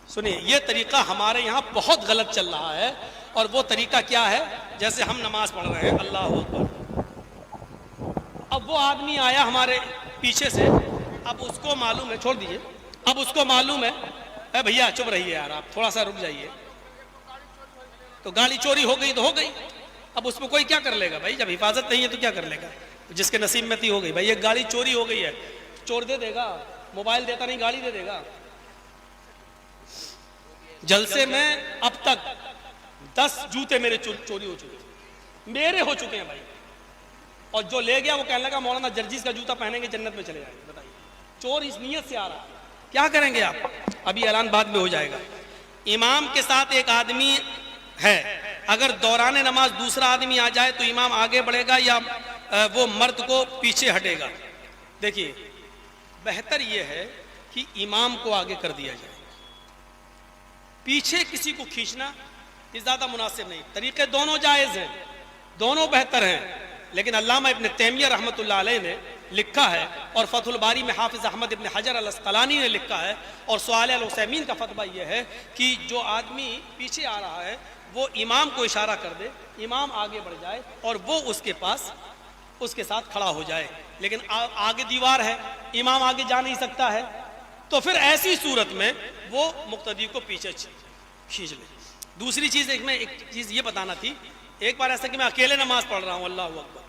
سنیے، یہ طریقہ ہمارے یہاں بہت غلط چل رہا ہے. اور وہ طریقہ کیا ہے؟ جیسے ہم نماز پڑھ رہے ہیں، اللہ اکبر، اب وہ آدمی آیا ہمارے پیچھے سے، اب اس کو معلوم ہے، چھوڑ دیجئے، اب اس کو معلوم ہے، اے بھیا چپ رہیے یار، آپ تھوڑا سا رک جائیے. تو گاڑی چوری ہو گئی تو ہو گئی، اب اس میں کوئی کیا کر لے گا بھائی؟ جب حفاظت نہیں ہے تو کیا کر لے گا؟ جس کے نصیب میں تھی ہو گئی. بھائی ایک گاڑی چوری ہو گئی ہے، چور دے دے گا؟ موبائل دیتا نہیں، گاڑی دے دے گا. جلسے میں اب تک 10 جوتے میرے چوری ہو چکے، میرے ہو چکے ہیں بھائی. اور جو لے گیا وہ کہنے لگا مولانا جرجیز کا جوتا پہنیں گے جنت میں چلے جائیں گے. بتائیے، چور اس نیت سے آ رہا ہے، کیا کریں گے آپ؟ ابھی اعلان بعد میں ہو جائے گا. امام کے ساتھ ایک آدمی ہے، اگر دوران نماز دوسرا آدمی آ جائے تو امام آگے بڑھے گا یا وہ مرد کو پیچھے ہٹے گا؟ دیکھیے، بہتر یہ ہے کہ امام کو آگے کر دیا جائے، پیچھے کسی کو کھینچنا یہ زیادہ مناسب نہیں. طریقے دونوں جائز ہیں، دونوں بہتر ہیں، لیکن علامہ ابن تیمیہ رحمۃ اللہ علیہ نے لکھا ہے، اور فتح الباری میں حافظ احمد ابن حجر الاسقلانی نے لکھا ہے، اور صالح العثیمین کا فتویٰ یہ ہے کہ جو آدمی پیچھے آ رہا ہے وہ امام کو اشارہ کر دے، امام آگے بڑھ جائے اور وہ اس کے پاس اس کے ساتھ کھڑا ہو جائے. لیکن آگے دیوار ہے، امام آگے جا نہیں سکتا ہے، تو پھر ایسی صورت میں وہ مقتدی کو پیچھے کھینچ لے. دوسری چیز، ایک چیز یہ بتانا تھی. ایک بار ایسا کہ میں اکیلے نماز پڑھ رہا ہوں، اللہ اکبر،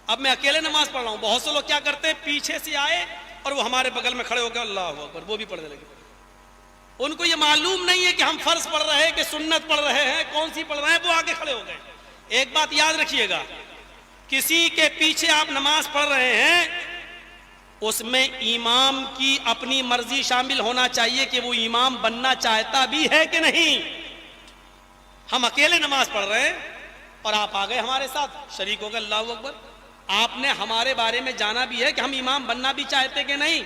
اب میں اکیلے نماز پڑھ رہا ہوں، بہت سے لوگ کیا کرتے ہیں، پیچھے سے آئے اور وہ ہمارے بغل میں کھڑے ہو گئے، اللہ اکبر، وہ بھی پڑھنے لگے. ان کو یہ معلوم نہیں ہے کہ ہم فرض پڑھ رہے ہیں کہ سنت پڑھ رہے ہیں، کون سی پڑھ رہے ہیں، وہ آگے کھڑے ہو گئے. ایک بات یاد رکھیے گا، کسی کے پیچھے آپ نماز پڑھ رہے ہیں، اس میں امام کی اپنی مرضی شامل ہونا چاہیے کہ وہ امام بننا چاہتا بھی ہے کہ نہیں. ہم اکیلے نماز پڑھ رہے ہیں اور آپ آ گئے ہمارے ساتھ، شریک ہو گئے، اللہ اکبر. آپ نے ہمارے بارے میں جانا بھی ہے کہ ہم امام بننا بھی چاہتے کہ نہیں.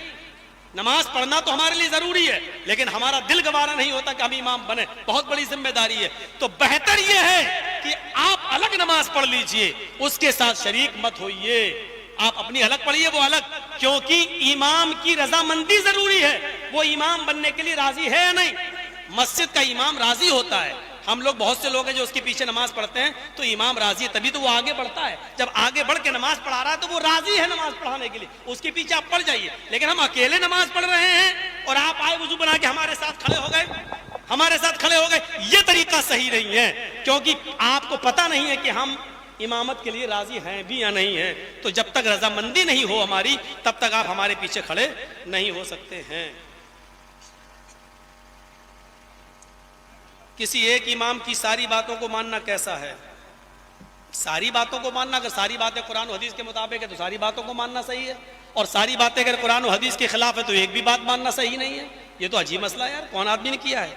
نماز پڑھنا تو ہمارے لیے ضروری ہے، لیکن ہمارا دل گوارا نہیں ہوتا کہ ہم امام بنے، بہت بڑی ذمہ داری ہے. تو بہتر یہ ہے کہ آپ الگ نماز پڑھ لیجئے، اس کے ساتھ شریک مت ہوئیے. آپ اپنی الگ پڑھیے، وہ الگ، کیونکہ امام کی رضامندی ضروری ہے. وہ امام بننے کے لیے راضی ہے یا نہیں؟ مسجد کا امام راضی ہوتا ہے. ہم لوگ بہت سے لوگ ہیں جو اس کے پیچھے نماز پڑھتے ہیں تو امام راضی ہے، تبھی تو وہ آگے بڑھتا ہے. جب آگے بڑھ کے نماز پڑھا رہا ہے تو وہ راضی ہے نماز پڑھانے کے لیے، اس کے پیچھے آپ پڑھ جائیے. لیکن ہم اکیلے نماز پڑھ رہے ہیں اور آپ آئے وضو بنا کے ہمارے ساتھ کھڑے ہو گئے، یہ طریقہ صحیح نہیں ہے، کیونکہ آپ کو پتہ نہیں ہے کہ ہم امامت کے لیے راضی ہیں بھی یا نہیں ہیں. تو جب تک رضامندی نہیں ہو ہماری، تب تک آپ ہمارے پیچھے کھڑے نہیں ہو سکتے ہیں. کسی ایک امام کی ساری باتوں کو ماننا کیسا ہے؟ ساری باتوں کو ماننا، اگر ساری باتیں قرآن و حدیث کے مطابق ہے تو ساری باتوں کو ماننا صحیح ہے، اور ساری باتیں اگر قرآن و حدیث کے خلاف ہے تو ایک بھی بات ماننا صحیح نہیں ہے. یہ تو عجیب مسئلہ ہے یار، کون آدمی نے کیا ہے؟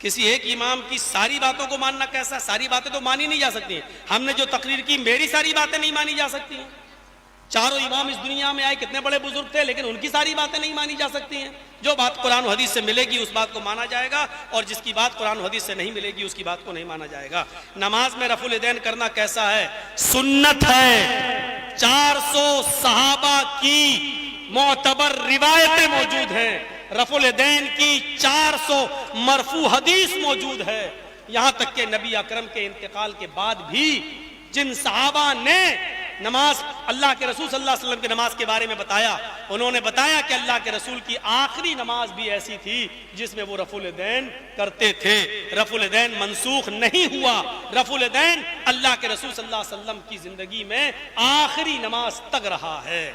کسی ایک امام کی ساری باتوں کو ماننا کیسا؟ ساری باتیں تو مانی نہیں جا سکتی ہیں. ہم نے جو تقریر کی، میری ساری باتیں نہیں مانی جا سکتی ہیں. چاروں امام اس دنیا میں آئے، کتنے بڑے بزرگ تھے، لیکن ان کی ساری باتیں نہیں مانی جا سکتی ہیں. جو بات قرآن و حدیث سے ملے گی اس بات کو مانا جائے گا، اور جس کی بات قرآن و حدیث سے نہیں ملے گی اس کی بات کو نہیں مانا جائے گا. نماز میں رفع الیدین کرنا کیسا ہے؟ سنت ہے. 400 صحابہ کی معتبر روایتیں موجود ہیں، رفع الیدین کی 400 مرفوع حدیث موجود ہے. یہاں تک کہ نبی اکرم کے انتقال کے بعد بھی جن صحابہ نے نماز، اللہ کے رسول صلی اللہ علیہ وسلم کی نماز کے بارے میں بتایا، انہوں نے بتایا کہ اللہ کے رسول کی آخری نماز بھی ایسی تھی جس میں وہ رفع الیدین کرتے تھے. رفع الیدین منسوخ نہیں ہوا، رفع الیدین اللہ کے رسول صلی اللہ علیہ وسلم کی زندگی میں آخری نماز تک رہا ہے.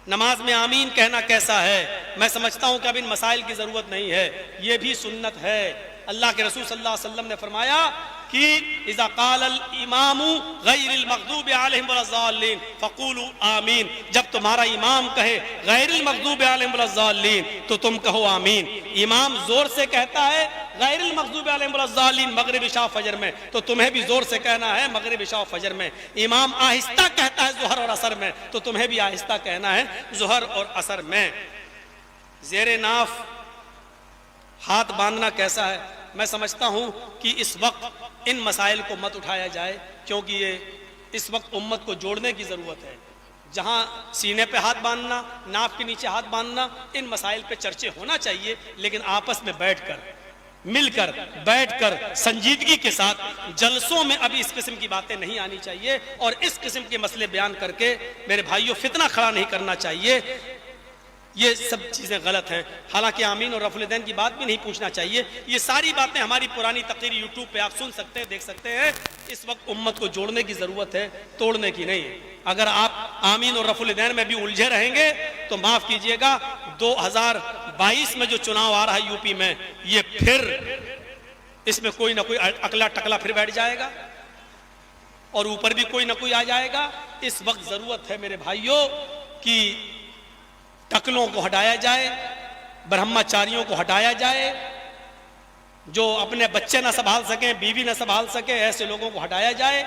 نماز میں آمین کہنا کیسا ہے؟ میں سمجھتا ہوں کہ اب ان مسائل کی ضرورت نہیں ہے، یہ بھی سنت ہے. اللہ کے رسول صلی اللہ علیہ وسلم نے فرمایا کہ اذا قال الامام غیر المغضوب علیہم ولا الضالین فقولوا آمین، جب تمہارا امام کہے غیر المغضوب علیہم ولا الضالین تو تم کہو آمین. امام زور سے کہتا ہے غیر المغضوب علیہم ولا الضالین مغرب عشاء فجر میں، تو تمہیں بھی زور سے کہنا ہے مغرب عشاء فجر میں. امام آہستہ کہتا ہے ظہر اور عصر میں، تو تمہیں بھی آہستہ کہنا ہے ظہر اور عصر میں. زیر ناف ہاتھ باندھنا کیسا ہے؟ میں سمجھتا ہوں کہ اس وقت ان مسائل کو مت اٹھایا جائے، کیونکہ یہ اس وقت امت کو جوڑنے کی ضرورت ہے. جہاں سینے پہ ہاتھ باندھنا، ناف کے نیچے ہاتھ باندھنا، ان مسائل پہ چرچے ہونا چاہیے، لیکن آپس میں بیٹھ کر مل کر بیٹھ کر سنجیدگی کے ساتھ جلسوں میں ابھی اس قسم کی باتیں نہیں آنی چاہیے اور اس قسم کے مسئلے بیان کر کے میرے بھائیوں فتنہ کھڑا نہیں کرنا چاہیے. یہ سب چیزیں غلط ہیں. حالانکہ آمین اور رفع الیدین کی بات بھی نہیں پوچھنا چاہیے. یہ ساری باتیں ہماری پرانی تقریر یوٹیوب پہ آپ سن سکتے ہیں, دیکھ سکتے ہیں. اس وقت امت کو جوڑنے کی ضرورت ہے, توڑنے کی نہیں. اگر آپ آمین اور رفع الیدین میں بھی الجھے رہیں گے تو معاف کیجئے گا, 2022 میں جو چناؤ آ رہا ہے یو پی میں, یہ پھر اس میں کوئی نہ کوئی اکلا ٹکلا پھر بیٹھ جائے گا اور اوپر بھی کوئی نہ کوئی آ جائے گا. اس وقت ضرورت ہے میرے بھائیوں کہ ٹکلوں کو ہٹایا جائے, برہمچاریوں کو ہٹایا جائے, جو اپنے بچے نہ سنبھال سکیں, بیوی نہ سنبھال سکے, ایسے لوگوں کو ہٹایا جائے.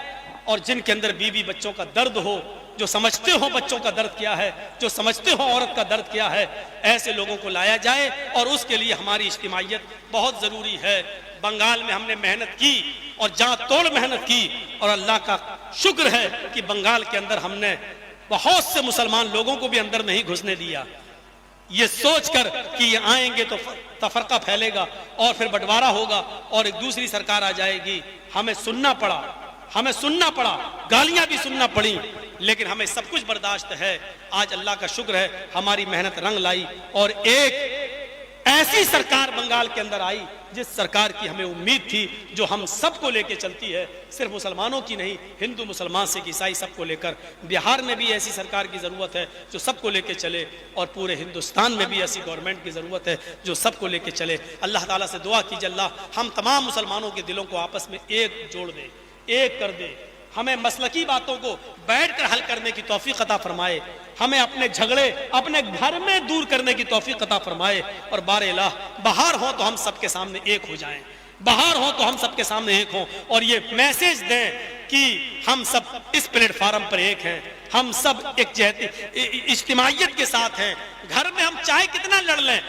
اور جن کے اندر بیوی بچوں کا درد ہو, جو سمجھتے ہو بچوں کا درد کیا ہے, جو سمجھتے ہو عورت کا درد کیا ہے, ایسے لوگوں کو لایا جائے. اور اس کے لیے ہماری اجتماعیت بہت ضروری ہے. بنگال میں ہم نے محنت کی اور جاں توڑ محنت کی, اور اللہ کا شکر ہے کہ بنگال کے اندر ہم نے بہت سے مسلمان لوگوں کو بھی اندر نہیں گھسنے دیا, یہ سوچ کر کہ یہ آئیں گے تو تفرقہ پھیلے گا اور پھر بٹوارا ہوگا اور ایک دوسری سرکار آ جائے گی. ہمیں سننا پڑا, گالیاں بھی سننا پڑی, لیکن ہمیں سب کچھ برداشت ہے. آج اللہ کا شکر ہے ہماری محنت رنگ لائی اور ایک ایسی سرکار بنگال کے اندر آئی جس سرکار کی ہمیں امید تھی, جو ہم سب کو لے کے چلتی ہے, صرف مسلمانوں کی نہیں, ہندو مسلمان سکھ عیسائی سب کو لے کر. بہار میں بھی ایسی سرکار کی ضرورت ہے جو سب کو لے کے چلے, اور پورے ہندوستان میں بھی ایسی گورنمنٹ کی ضرورت ہے جو سب کو لے کے چلے. اللہ تعالیٰ سے دعا کیجیے اللہ ہم تمام مسلمانوں کے دلوں کو آپس میں ایک جوڑ دے, ایک کر دے. ہمیں مسلکی باتوں کو بیٹھ کر حل کرنے کی توفیق عطا فرمائے, ہمیں اپنے جھگڑے اپنے گھر میں دور کرنے کی توفیق عطا فرمائے. اور بار الہ بہار ہو تو ہم سب کے سامنے ایک ہو جائیں, بہار ہو تو ہم سب کے سامنے ایک ہوں, اور یہ میسیج دیں کہ ہم سب اس پلیٹ فارم پر ایک ہیں, ہم سب ایک اجتماعیت کے ساتھ ہیں. گھر میں ہم چاہے کتنا لڑ لیں